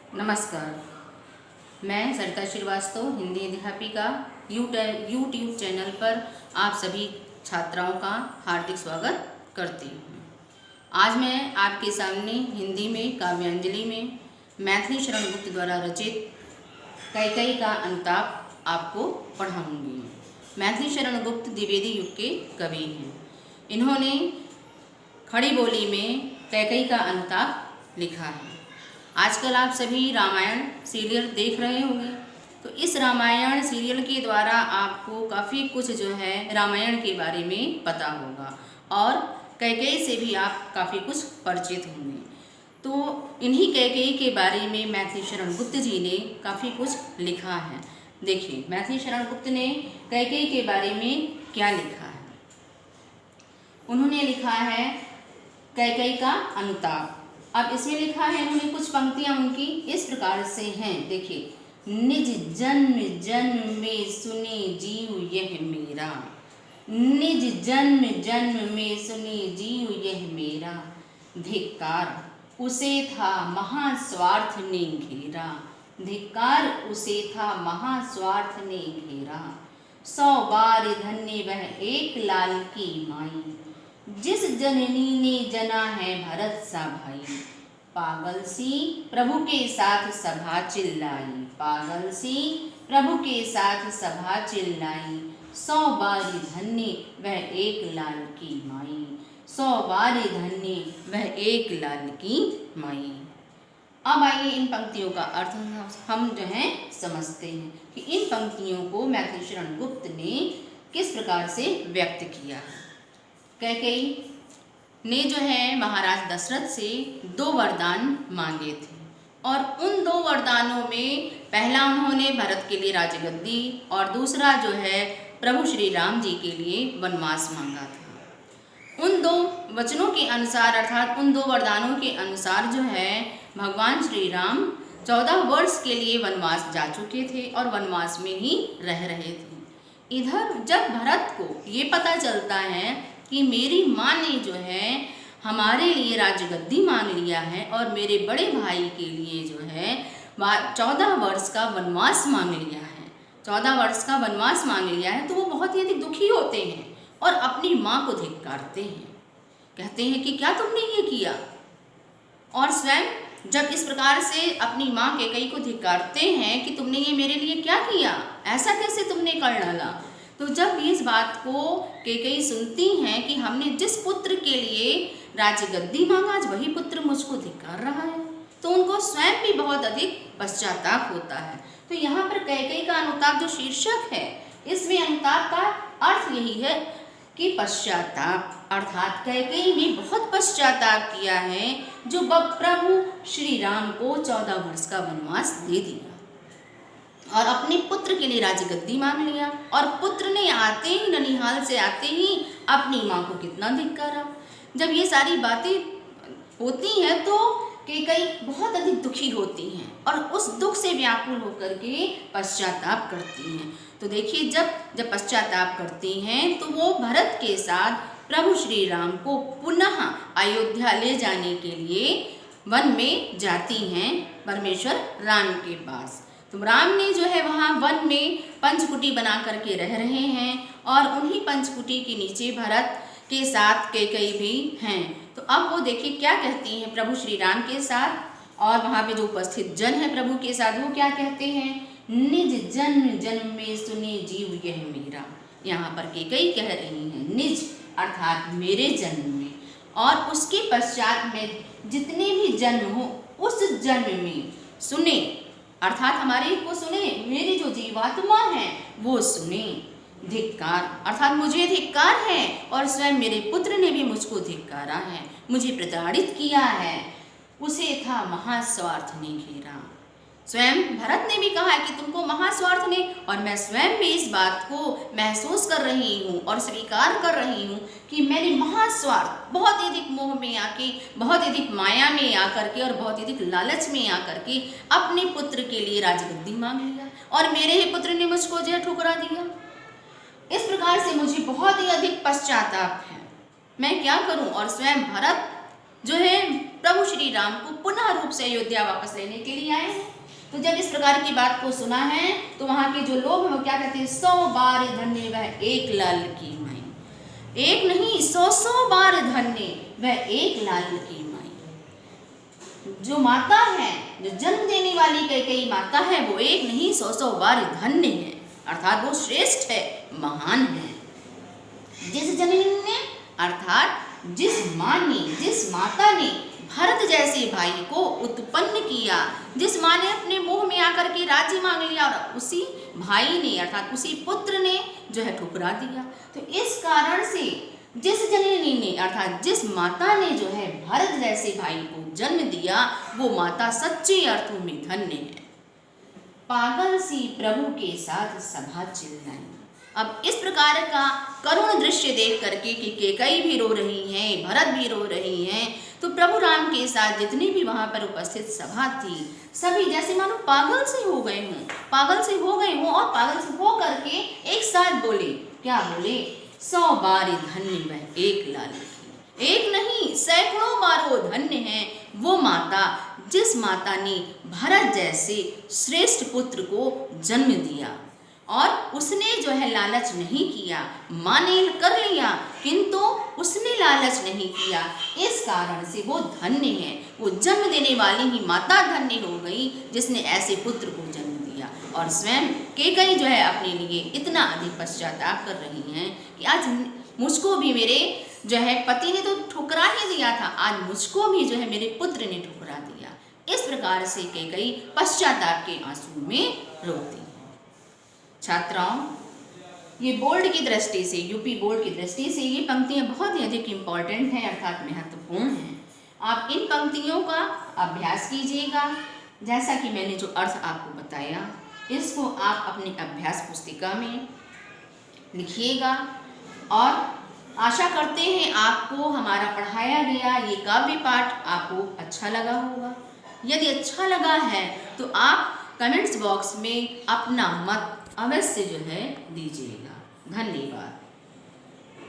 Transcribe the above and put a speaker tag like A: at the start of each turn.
A: नमस्कार। मैं सरिता श्रीवास्तव, हिंदी अध्यापिका, यूट्यूब चैनल पर आप सभी छात्राओं का हार्दिक स्वागत करती हूँ। आज मैं आपके सामने हिंदी में काव्यांजलि में मैथिली शरण गुप्त द्वारा रचित कैकेयी का अनुताप आपको पढ़ाऊँगी। मैथिली शरण गुप्त द्विवेदी युग के कवि हैं। इन्होंने खड़ी बोली में कैकेयी का अनुताप लिखा है। आजकल आप सभी रामायण सीरियल देख रहे होंगे, तो इस रामायण सीरियल के द्वारा आपको काफ़ी कुछ जो है रामायण के बारे में पता होगा और कैकेयी से भी आप काफ़ी कुछ परिचित होंगे। तो इन्हीं कैकेयी के बारे में मैथिली शरण गुप्त जी ने काफ़ी कुछ लिखा है। देखिए मैथिली शरण गुप्त ने कैकेयी के बारे में क्या लिखा है। उन्होंने लिखा है कैकेयी का अनुताप। अब इसमें लिखा है इन्होंने कुछ पंक्तियां उनकी इस प्रकार से हैं। देखिए, निज जन्म जन्म में सुने जीव यह मेरा, निज जन्म जन्म में सुने जीव यह मेरा, धिक्कार उसे था महास्वार्थ ने घेरा, धिक्कार उसे था महास्वार्थ ने घेरा, 100 बार धन्य वह एक लाल की माई, जिस जननी ने जना है भरत सा भाई, पागल सी प्रभु के साथ सभा चिल्लाई, पागल सी प्रभु के साथ सभा चिल्लाई, 100 बारी धन्य वह एक लाल की माई, 100 बारी धन्य वह एक लाल की माई। अब आइए इन पंक्तियों का अर्थ हम जो है समझते हैं कि इन पंक्तियों को मैथिली शरण गुप्त ने किस प्रकार से व्यक्त किया है। कैकेयी ने जो है महाराज दशरथ से 2 वरदान मांगे थे और उन 2 वरदानों में पहला उन्होंने भरत के लिए राजगद्दी और दूसरा जो है प्रभु श्री राम जी के लिए वनवास मांगा था। उन 2 वचनों के अनुसार अर्थात उन 2 वरदानों के अनुसार जो है भगवान श्री राम 14 वर्ष के लिए वनवास जा चुके थे और वनवास में ही रह रहे थे। इधर जब भरत को ये पता चलता है कि मेरी माँ ने जो है हमारे लिए राजगद्दी मांग लिया है और मेरे बड़े भाई के लिए जो है 14 वर्ष का वनवास मांग लिया है, 14 वर्ष का वनवास मांग लिया है, तो वो बहुत ही अधिक दुखी होते हैं और अपनी माँ को धिक्कारते हैं। कहते हैं कि क्या तुमने ये किया, और स्वयं जब इस प्रकार से अपनी माँ कैकेयी को धिक्कारते हैं कि तुमने ये मेरे लिए क्या किया, ऐसा कैसे तुमने कर डाला, तो जब इस बात को कैकेयी सुनती हैं कि हमने जिस पुत्र के लिए राजगद्दी मांगा आज वही पुत्र मुझको धिक्कार रहा है, तो उनको स्वयं भी बहुत अधिक पश्चाताप होता है। तो यहाँ पर कैकेयी का अनुताप जो शीर्षक है, इसमें अनुताप का अर्थ यही है कि पश्चाताप, अर्थात कैकेयी ने बहुत पश्चाताप किया है जो प्रभु श्री राम को 14 वर्ष का वनवास दे दिया और अपने पुत्र के लिए राजगद्दी मांग लिया, और पुत्र ने आते ही ननिहाल से आते ही अपनी माँ को कितना धिक्कारा। जब ये सारी बातें होती हैं तो कैकेयी बहुत अधिक दुखी होती हैं और उस दुख से व्याकुल होकर के पश्चाताप करती हैं। तो देखिए जब पश्चाताप करती हैं तो वो भरत के साथ प्रभु श्री राम को पुनः अयोध्या ले जाने के लिए वन में जाती हैं परमेश्वर राम के पास। तो राम ने जो है वहाँ वन में पंचकुटी बना करके रह रहे हैं और उन्हीं पंचकुटी के नीचे भरत के साथ कैकेयी भी हैं। तो अब वो देखिए क्या कहती हैं प्रभु श्री राम के साथ, और वहाँ पे जो उपस्थित जन है प्रभु के साथ वो क्या कहते हैं, निज जन्म जन्म में सुने जीव यह मेरा। यहाँ पर कैकेयी कह रही हैं निज अर्थात मेरे जन्म में, और उसके पश्चात में जितने भी जन्म हो उस जन्म में सुने, अर्थात हमारे को सुने, मेरी जो जीवात्मा है वो सुने, धिक्कार अर्थात मुझे धिक्कार है और स्वयं मेरे पुत्र ने भी मुझको धिक्कारा है, मुझे प्रताड़ित किया है, उसे था महास्वार्थ ने घेरा। स्वयं भरत ने भी कहा है कि तुमको महास्वार्थ ने, और मैं स्वयं भी इस बात को महसूस कर रही हूँ और स्वीकार कर रही हूँ कि मैंने महास्वार्थ बहुत अधिक मोह में आके, बहुत अधिक माया में आकर के और बहुत अधिक लालच में आकर के अपने पुत्र के लिए राजगद्दी मांग लिया और मेरे ही पुत्र ने मुझको जो ठुकरा दिया। इस प्रकार से मुझे बहुत ही अधिक पश्चाताप है, मैं क्या करूँ। और स्वयं भरत जो है प्रभु श्री राम को पुनः रूप से अयोध्या वापस लेने के लिए आए हैं। तो जब इस प्रकार की बात को सुना है तो वहाँ के जो लोग हैं वो क्या कहते हैं, 100 बार धन्य वह एक लाल की माई। एक नहीं 100 बार धन्य वह एक लाल की माई। जो माता है, जो जन्म देने वाली कैकेयी माता है, वो एक नहीं 100 बार धन्य है, अर्थात वो श्रेष्ठ है, महान है। जिस जननी ने अर्थात जिस माँ ने, जिस माता ने भरत जैसे भाई को उत्पन्न किया, जिस माँ ने अपने मुंह में आकर के राज्य मांग लिया और उसी भाई ने अर्थात उसी पुत्र ने जो है ठुकरा दिया। तो इस कारण से जिस जननी ने अर्थात जिस माता ने जो है भरत जैसे भाई को जन्म दिया, वो माता सच्चे अर्थों में धन्य है। पागल सी प्रभु के साथ सभा चिल्लाई। अब इस प्रकार का करुण दृश्य देख करके कि कैकेयी भी रो रही हैं, भरत भी रो रही हैं, तो प्रभु राम के साथ जितनी भी वहाँ पर उपस्थित सभा थी, सभी जैसे मानो पागल से हो गए हों, पागल से हो गए हों और पागल से हो करके एक साथ बोले, क्या बोले, 100 बार धन्य वह एक लाल की। एक नहीं सैकड़ों बार वो धन्य है वो माता, जिस माता ने भरत जैसे श्रेष्ठ पुत्र को जन्म दिया और उसने जो है लालच नहीं किया। माँ ने कर लिया किंतु उसने लालच नहीं किया, इस कारण से वो धन्य है। वो जन्म देने वाली ही माता धन्य हो गई जिसने ऐसे पुत्र को जन्म दिया। और स्वयं कैकेयी जो है अपने लिए इतना अधिक पश्चाताप कर रही हैं कि आज मुझको भी मेरे जो है पति ने तो ठुकरा ही दिया था, आज मुझको भी जो है मेरे पुत्र ने ठुकरा दिया। इस प्रकार से कैकेयी पश्चाताप के आंसू में रोती है। छात्राओं, ये बोर्ड की दृष्टि से, यूपी बोर्ड की दृष्टि से ये पंक्तियाँ बहुत ही अधिक इम्पॉर्टेंट हैं अर्थात महत्वपूर्ण हैं। आप इन पंक्तियों का अभ्यास कीजिएगा। जैसा कि मैंने जो अर्थ आपको बताया, इसको आप अपनी अभ्यास पुस्तिका में लिखिएगा और आशा करते हैं आपको हमारा पढ़ाया गया ये काव्य पाठ आपको अच्छा लगा होगा। यदि अच्छा लगा है तो आप कमेंट्स बॉक्स में अपना मत अवश्य जो है दीजिएगा। धन्यवाद।